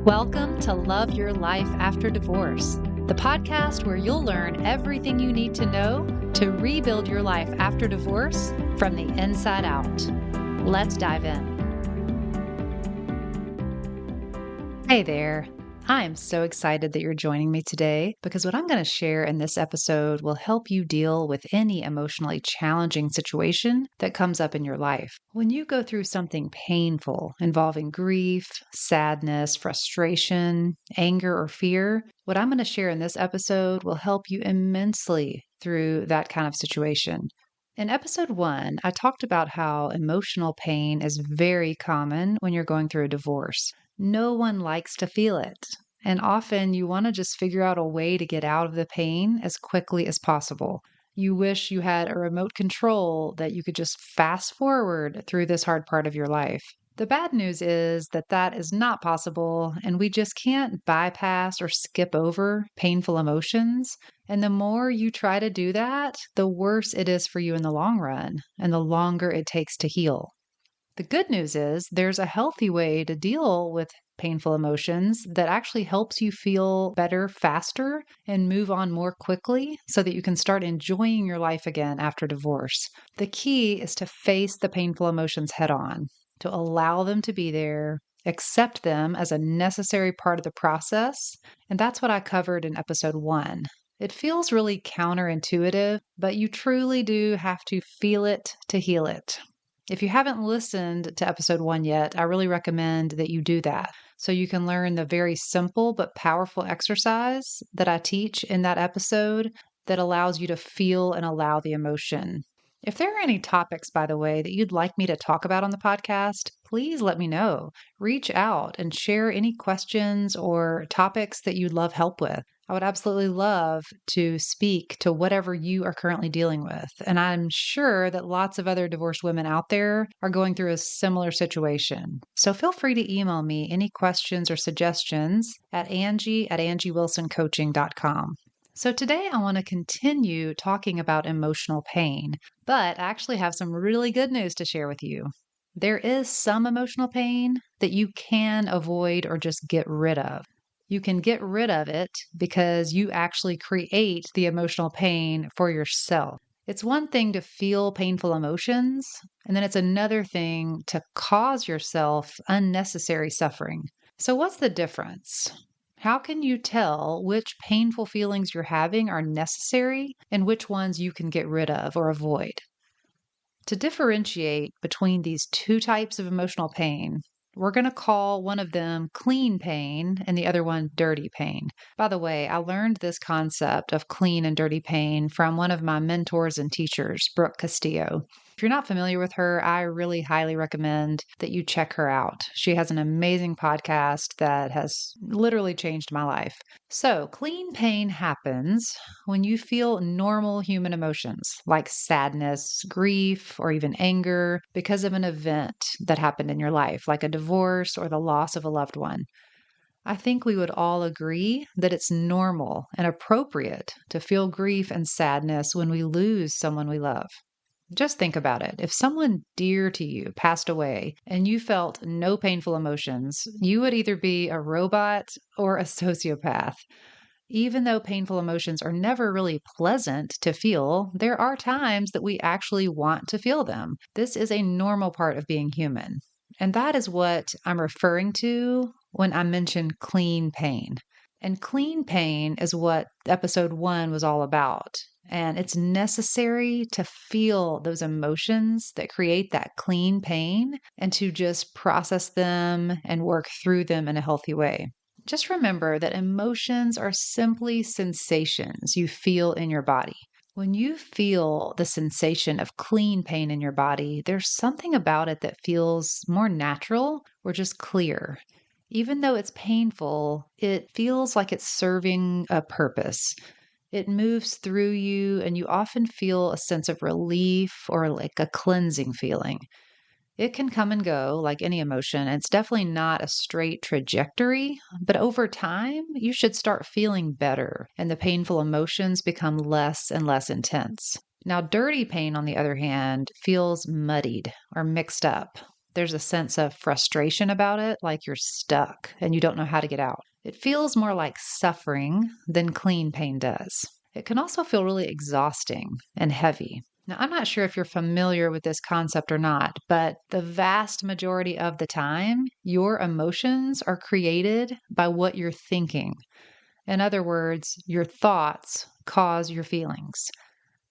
Welcome to Love Your Life After Divorce, the podcast where you'll learn everything you need to know to rebuild your life after divorce from the inside out. Let's dive in. Hey there. I am so excited that you're joining me today because what I'm going to share in this episode will help you deal with any emotionally challenging situation that comes up in your life. When you go through something painful involving grief, sadness, frustration, anger, or fear, what I'm going to share in this episode will help you immensely through that kind of situation. In episode 1, I talked about how emotional pain is very common when you're going through a divorce. No one likes to feel it. And often you want to just figure out a way to get out of the pain as quickly as possible. You wish you had a remote control that you could just fast forward through this hard part of your life. The bad news is that that is not possible, and we just can't bypass or skip over painful emotions. And the more you try to do that, the worse it is for you in the long run, and the longer it takes to heal. The good news is there's a healthy way to deal with painful emotions that actually helps you feel better faster and move on more quickly so that you can start enjoying your life again after divorce. The key is to face the painful emotions head on, to allow them to be there, accept them as a necessary part of the process. And that's what I covered in episode 1. It feels really counterintuitive, but you truly do have to feel it to heal it. If you haven't listened to episode 1 yet, I really recommend that you do that so you can learn the very simple but powerful exercise that I teach in that episode that allows you to feel and allow the emotion. If there are any topics, by the way, that you'd like me to talk about on the podcast, please let me know. Reach out and share any questions or topics that you'd love help with. I would absolutely love to speak to whatever you are currently dealing with. And I'm sure that lots of other divorced women out there are going through a similar situation. So feel free to email me any questions or suggestions at Angie@angiewilsoncoaching.com. So today I want to continue talking about emotional pain, but I actually have some really good news to share with you. There is some emotional pain that you can avoid or just get rid of. You can get rid of it because you actually create the emotional pain for yourself. It's one thing to feel painful emotions, and then it's another thing to cause yourself unnecessary suffering. So what's the difference? How can you tell which painful feelings you're having are necessary and which ones you can get rid of or avoid? To differentiate between these two types of emotional pain, we're going to call one of them clean pain and the other one dirty pain. By the way, I learned this concept of clean and dirty pain from one of my mentors and teachers, Brooke Castillo. If you're not familiar with her, I really highly recommend that you check her out. She has an amazing podcast that has literally changed my life. So, clean pain happens when you feel normal human emotions like sadness, grief, or even anger because of an event that happened in your life, like a divorce or the loss of a loved one. I think we would all agree that it's normal and appropriate to feel grief and sadness when we lose someone we love. Just think about it. If someone dear to you passed away and you felt no painful emotions, you would either be a robot or a sociopath. Even though painful emotions are never really pleasant to feel, there are times that we actually want to feel them. This is a normal part of being human. And that is what I'm referring to when I mention clean pain. And clean pain is what episode 1 was all about. And it's necessary to feel those emotions that create that clean pain and to just process them and work through them in a healthy way. Just remember that emotions are simply sensations you feel in your body. When you feel the sensation of clean pain in your body, there's something about it that feels more natural or just clear. Even though it's painful, it feels like it's serving a purpose. It moves through you, and you often feel a sense of relief or like a cleansing feeling. It can come and go like any emotion. It's definitely not a straight trajectory, but over time, you should start feeling better, and the painful emotions become less and less intense. Now, dirty pain, on the other hand, feels muddied or mixed up. There's a sense of frustration about it, like you're stuck and you don't know how to get out. It feels more like suffering than clean pain does. It can also feel really exhausting and heavy. Now, I'm not sure if you're familiar with this concept or not, but the vast majority of the time, your emotions are created by what you're thinking. In other words, your thoughts cause your feelings.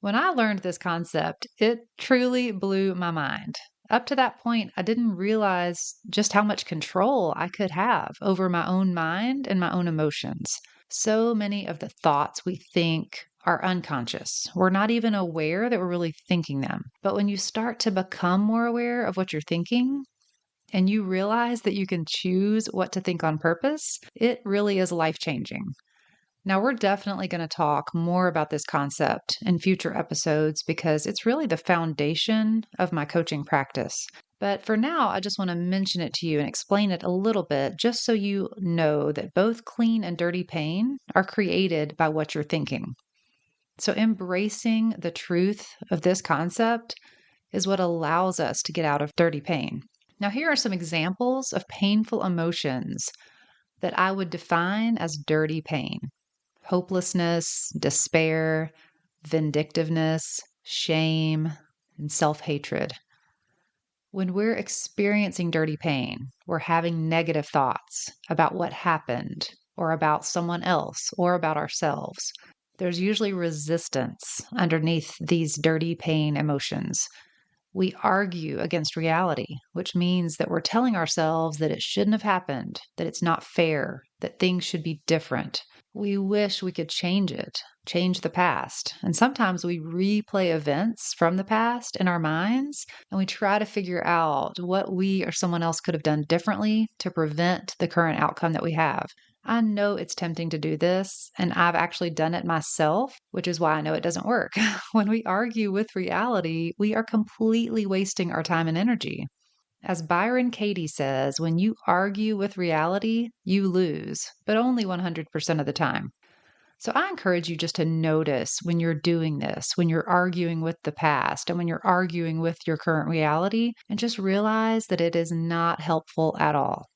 When I learned this concept, it truly blew my mind. Up to that point, I didn't realize just how much control I could have over my own mind and my own emotions. So many of the thoughts we think are unconscious. We're not even aware that we're really thinking them. But when you start to become more aware of what you're thinking, and you realize that you can choose what to think on purpose, it really is life changing. Now, we're definitely going to talk more about this concept in future episodes because it's really the foundation of my coaching practice. But for now, I just want to mention it to you and explain it a little bit just so you know that both clean and dirty pain are created by what you're thinking. So, embracing the truth of this concept is what allows us to get out of dirty pain. Now, here are some examples of painful emotions that I would define as dirty pain: hopelessness, despair, vindictiveness, shame, and self hatred. When we're experiencing dirty pain, we're having negative thoughts about what happened, or about someone else, or about ourselves. There's usually resistance underneath these dirty pain emotions. We argue against reality, which means that we're telling ourselves that it shouldn't have happened, that it's not fair, that things should be different. We wish we could change it, change the past. And sometimes we replay events from the past in our minds and we try to figure out what we or someone else could have done differently to prevent the current outcome that we have. I know it's tempting to do this, and I've actually done it myself, which is why I know it doesn't work. When we argue with reality, we are completely wasting our time and energy. As Byron Katie says, when you argue with reality, you lose, but only 100% of the time. So I encourage you just to notice when you're doing this, when you're arguing with the past and when you're arguing with your current reality, and just realize that it is not helpful at all.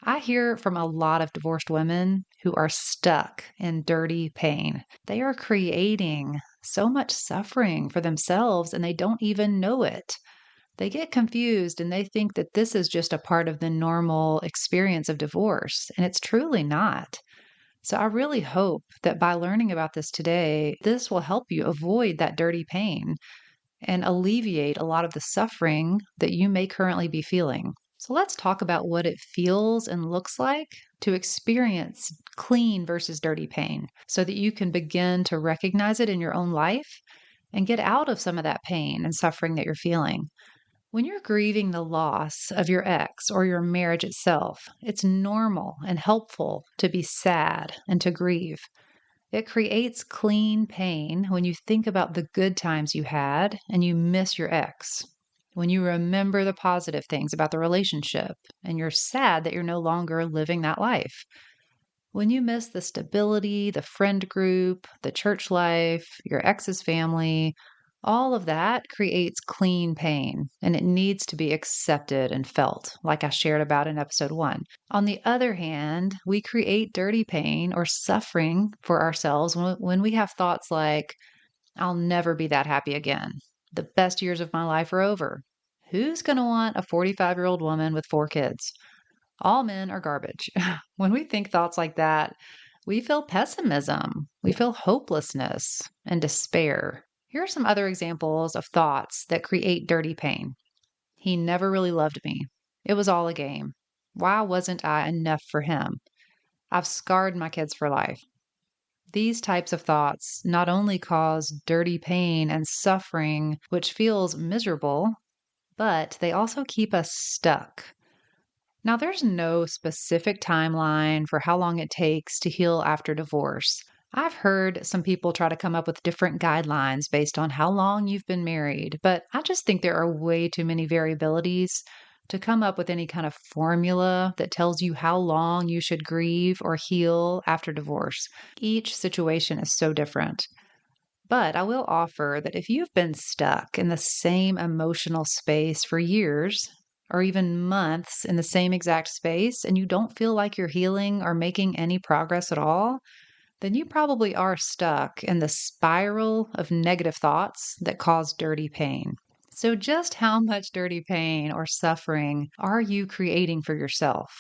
I hear from a lot of divorced women who are stuck in dirty pain. They are creating so much suffering for themselves and they don't even know it. They get confused and they think that this is just a part of the normal experience of divorce, and it's truly not. So I really hope that by learning about this today, this will help you avoid that dirty pain and alleviate a lot of the suffering that you may currently be feeling. So let's talk about what it feels and looks like to experience clean versus dirty pain so that you can begin to recognize it in your own life and get out of some of that pain and suffering that you're feeling. When you're grieving the loss of your ex or your marriage itself, it's normal and helpful to be sad and to grieve. It creates clean pain when you think about the good times you had and you miss your ex. When you remember the positive things about the relationship and you're sad that you're no longer living that life. When you miss the stability, the friend group, the church life, your ex's family, all of that creates clean pain and it needs to be accepted and felt, like I shared about in episode 1. On the other hand, we create dirty pain or suffering for ourselves when we have thoughts like, I'll never be that happy again. The best years of my life are over. Who's going to want a 45-year-old woman with 4 kids? All men are garbage. When we think thoughts like that, we feel pessimism, we feel hopelessness and despair. Here are some other examples of thoughts that create dirty pain. He never really loved me. It was all a game. Why wasn't I enough for him? I've scarred my kids for life. These types of thoughts not only cause dirty pain and suffering, which feels miserable, but they also keep us stuck. Now, there's no specific timeline for how long it takes to heal after divorce. I've heard some people try to come up with different guidelines based on how long you've been married, but I just think there are way too many variabilities to come up with any kind of formula that tells you how long you should grieve or heal after divorce. Each situation is so different. But I will offer that if you've been stuck in the same emotional space for years, or even months in the same exact space and you don't feel like you're healing or making any progress at all, then you probably are stuck in the spiral of negative thoughts that cause dirty pain. So, just how much dirty pain or suffering are you creating for yourself?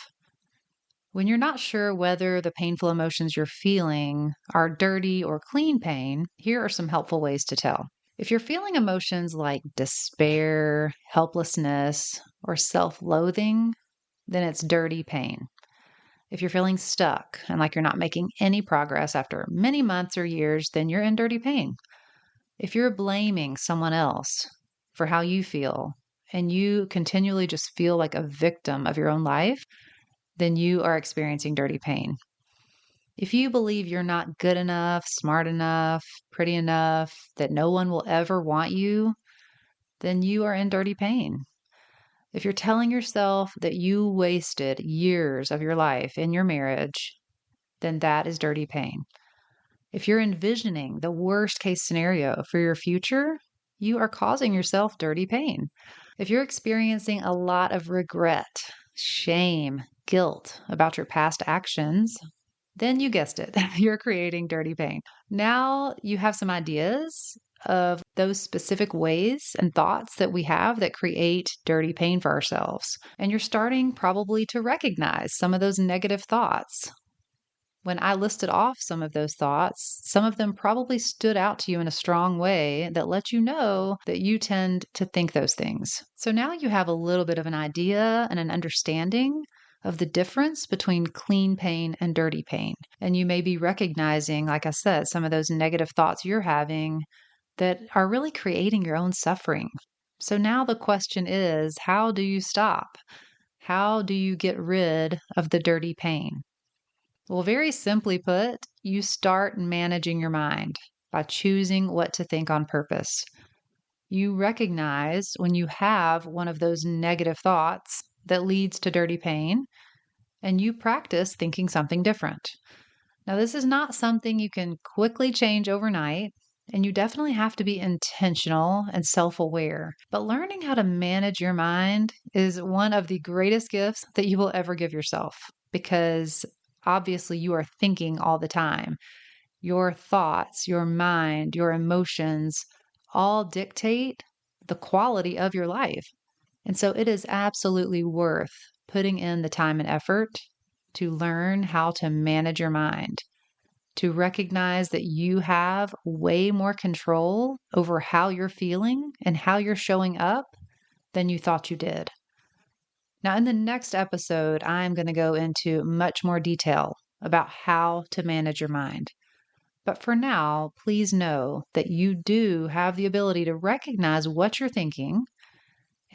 When you're not sure whether the painful emotions you're feeling are dirty or clean pain, here are some helpful ways to tell. If you're feeling emotions like despair, helplessness, or self loathing, then it's dirty pain. If you're feeling stuck and like you're not making any progress after many months or years, then you're in dirty pain. If you're blaming someone else for how you feel and you continually just feel like a victim of your own life, then you are experiencing dirty pain. If you believe you're not good enough, smart enough, pretty enough, that no one will ever want you, then you are in dirty pain. If you're telling yourself that you wasted years of your life in your marriage, then that is dirty pain. If you're envisioning the worst case scenario for your future, you are causing yourself dirty pain. If you're experiencing a lot of regret, shame, guilt about your past actions, then you guessed it, you're creating dirty pain. Now you have some ideas of those specific ways and thoughts that we have that create dirty pain for ourselves. And you're starting probably to recognize some of those negative thoughts. When I listed off some of those thoughts, some of them probably stood out to you in a strong way that let you know that you tend to think those things. So now you have a little bit of an idea and an understanding of the difference between clean pain and dirty pain. And you may be recognizing, like I said, some of those negative thoughts you're having that are really creating your own suffering. So now the question is, how do you stop? How do you get rid of the dirty pain? Well, very simply put, you start managing your mind by choosing what to think on purpose. You recognize when you have one of those negative thoughts that leads to dirty pain, and you practice thinking something different. Now, this is not something you can quickly change overnight, and you definitely have to be intentional and self-aware. But learning how to manage your mind is one of the greatest gifts that you will ever give yourself, because obviously you are thinking all the time. Your thoughts, your mind, your emotions all dictate the quality of your life. And so it is absolutely worth putting in the time and effort to learn how to manage your mind, to recognize that you have way more control over how you're feeling and how you're showing up than you thought you did. Now, in the next episode, I'm going to go into much more detail about how to manage your mind. But for now, please know that you do have the ability to recognize what you're thinking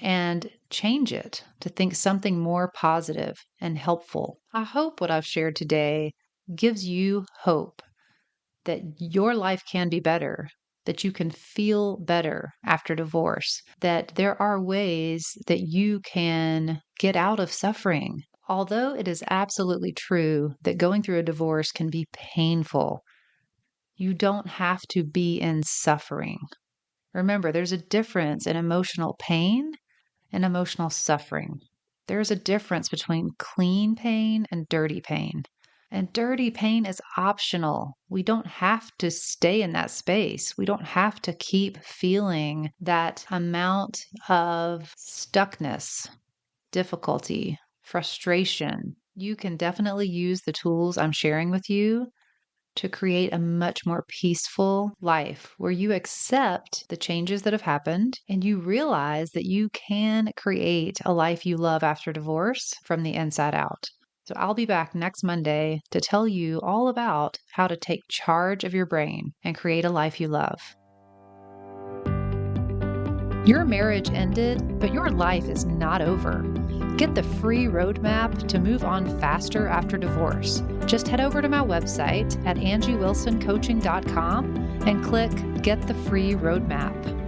and change it to think something more positive and helpful. I hope what I've shared today gives you hope that your life can be better, that you can feel better after divorce, that there are ways that you can get out of suffering. Although it is absolutely true that going through a divorce can be painful, you don't have to be in suffering. Remember, there's a difference in emotional pain and emotional suffering. There's a difference between clean pain and dirty pain. And dirty pain is optional. We don't have to stay in that space. We don't have to keep feeling that amount of stuckness, difficulty, frustration. You can definitely use the tools I'm sharing with you to create a much more peaceful life where you accept the changes that have happened and you realize that you can create a life you love after divorce from the inside out. So I'll be back next Monday to tell you all about how to take charge of your brain and create a life you love. Your marriage ended, but your life is not over. Get the free roadmap to move on faster after divorce. Just head over to my website at angiewilsoncoaching.com and click Get the Free Roadmap.